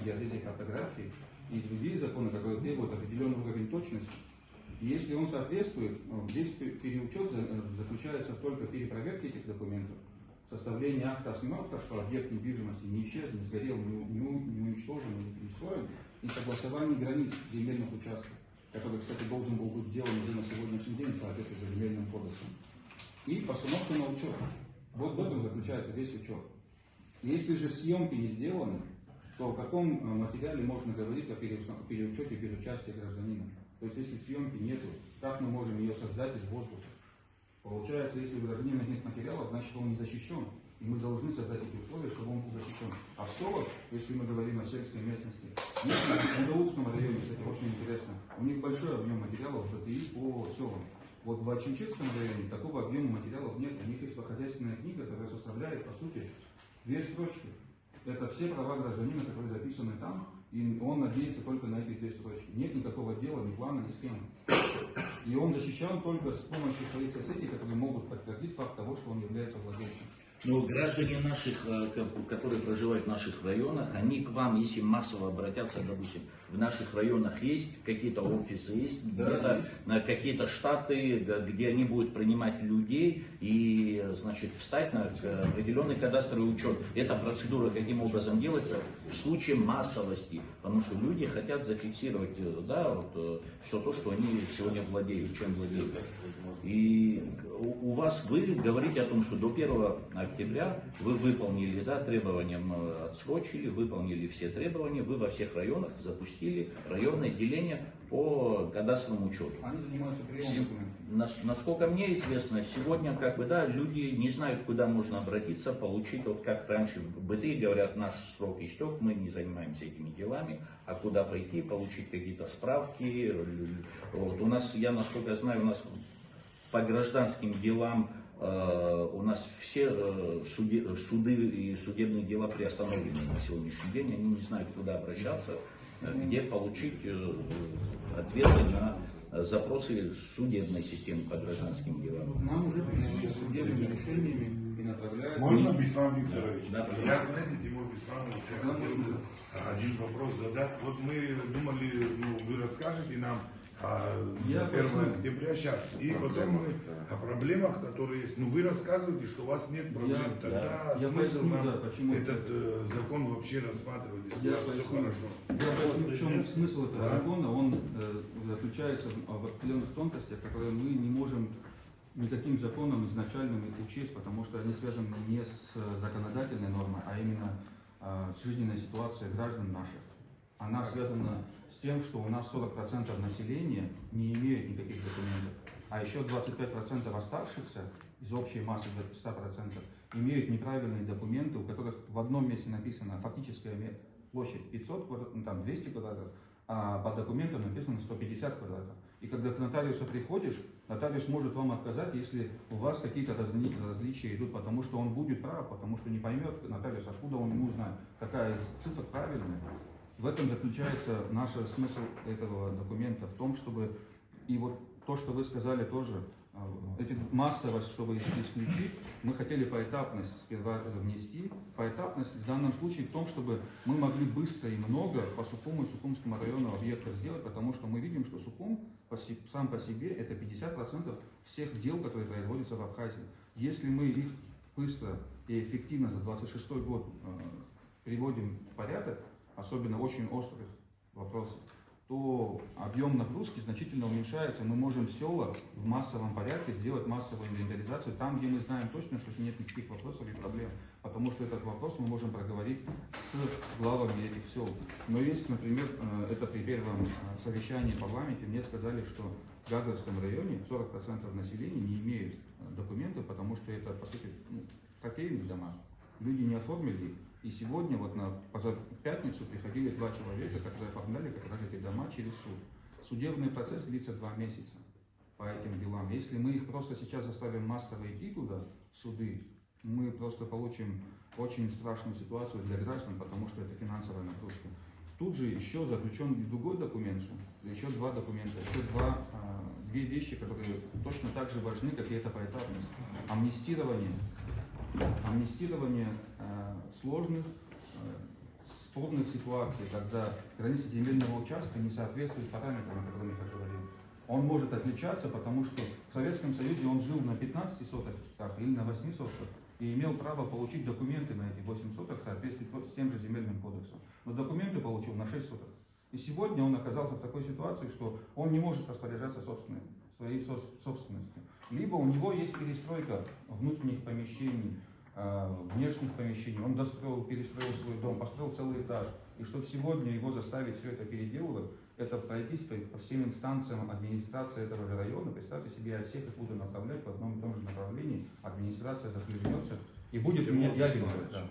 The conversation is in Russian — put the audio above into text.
геодезии картографии и другие законы, которые требуют определенный уровень точности. И если он соответствует, здесь переучет заключается только в перепроверке этих документов, составление акта осмотра, что объект недвижимости не исчез, не сгорел, не уничтожен, не присвоен, и согласование границ земельных участков, который, кстати, должен был быть сделан уже на сегодняшний день в соответствии с земельным кодексом. И постановка на учет. Вот в этом заключается весь учет. Если же съемки не сделаны, то о каком материале можно говорить о переучете без участия гражданина? То есть, если съемки нету, как мы можем ее создать из воздуха? Получается, если у гражданина нет материалов, значит, он не защищен. И мы должны создать эти условия, чтобы он был защищен. А в селах, если мы говорим о сельской местности, в Андаурском районе, кстати, очень интересно, у них большой объем материалов БТИ по селам. Вот в Ачинчинском районе такого объема материалов нет. У них есть хозяйственная книга, которая составляет, по сути, 2 строчки. Это все права гражданина, которые записаны там, и он надеется только на эти 2 строчки. Нет никакого дела, ни плана, ни схемы. И он защищен только с помощью своих соседей, которые могут подтвердить факт того, что он является владельцем. Но граждане наших, которые проживают в наших районах, они к вам, если массово обратятся, допустим, в наших районах есть какие-то офисы, есть да, где-то какие-то штаты, где они будут принимать людей и, значит, встать на определенный кадастровый учет. Эта процедура каким образом делается? В случае массовости, потому что люди хотят зафиксировать, да, вот, все то, что они сегодня владеют, чем владеют. И у вас, вы говорите о том, что до 1 октября вы выполнили, да, требованиям отсрочили, выполнили все требования, вы во всех районах запустили районное деление по кадастровому учету. Они занимаются приемом документов. Насколько мне известно, сегодня как бы, да, люди не знают, куда можно обратиться, получить, вот как раньше в БТИ говорят, наш срок истек, мы не занимаемся этими делами, а куда пойти, получить какие-то справки. Вот. У нас, я насколько знаю, у нас по гражданским делам у нас все суды и судебные дела приостановлены на сегодняшний день. Они не знают, куда обращаться, где получить ответы на запросы судебной системы по гражданским делам. Нам уже пришли с судебными решениями и направляют. Можно Беслан Викторович? Да, Я, знаете, Тимур Бесланович, один вопрос задать. Вот мы думали, ну, вы расскажете нам 1 октября сейчас. И потом мы о проблемах, которые есть. Ну, вы рассказываете, что у вас нет проблем. Тогда смысл нам этот закон вообще рассматривать, если у вас все хорошо. Я понял, в чем смысл этого закона. Он заключается в определенных тонкостях, которые мы не можем никаким законом изначальным учесть, потому что они связаны не с законодательной нормой, а именно с жизненной ситуацией граждан наших. Она связана с тем, что у нас 40% населения не имеют никаких документов, а еще 25% оставшихся из общей массы 100% имеют неправильные документы, у которых в одном месте написано фактическая площадь 500 квадратов, там 200 квадратов, а по документам написано 150 квадратов. И когда к нотариусу приходишь, нотариус может вам отказать, если у вас какие-то различия идут, потому что он будет прав, потому что не поймет нотариус, откуда он ему знает, какая из цифр правильная. В этом заключается наш смысл этого документа, в том, чтобы, и вот то, что вы сказали тоже, эти массовость, чтобы исключить, мы хотели поэтапность сперва внести. Поэтапность в данном случае в том, чтобы мы могли быстро и много по Сухуму и Сухумскому району объектов сделать, потому что мы видим, что Сухум сам по себе это 50% всех дел, которые производятся в Абхазии. Если мы их быстро и эффективно за 26 год приводим в порядок, особенно очень острых вопросов, то объем нагрузки значительно уменьшается. Мы можем села в массовом порядке сделать массовую инвентаризацию там, где мы знаем точно, что нет никаких вопросов и проблем. Потому что этот вопрос мы можем проговорить с главами этих сел. Но есть, например, это при первом совещании в парламенте, мне сказали, что в Гагарском районе 40% населения не имеют документов, потому что это, по сути, кофейные дома. Люди не оформили их. И сегодня, вот в пятницу, приходили 2 человека, которые оформляли как раз эти дома через суд. Судебный процесс длится 2 месяца по этим делам. Если мы их просто сейчас заставим массово идти туда, в суды, мы просто получим очень страшную ситуацию для граждан, потому что это финансовая нагрузка. Тут же еще заключен другой документ, еще 2 документа, еще две вещи, которые точно так же важны, как и эта поэтапность. Амнистирование сложных, спорных ситуаций, когда граница земельного участка не соответствует параметрам, о которых я говорил. Он может отличаться, потому что в Советском Союзе он жил на 15 соток или на 8 сотках и имел право получить документы на эти 8 соток в соответствии с тем же земельным кодексом. Но документы получил на 6 соток. И сегодня он оказался в такой ситуации, что он не может распоряжаться своей собственностью. Либо у него есть перестройка внутренних помещений, внешних помещений. Он достроил, перестроил свой дом, построил целый этаж. И чтобы сегодня его заставить все это переделывать, это пройтись по всем инстанциям администрации этого же района. Представьте себе, я всех их буду направлять в одном и том же направлении. Администрация захлебнется и будет мне ябедно.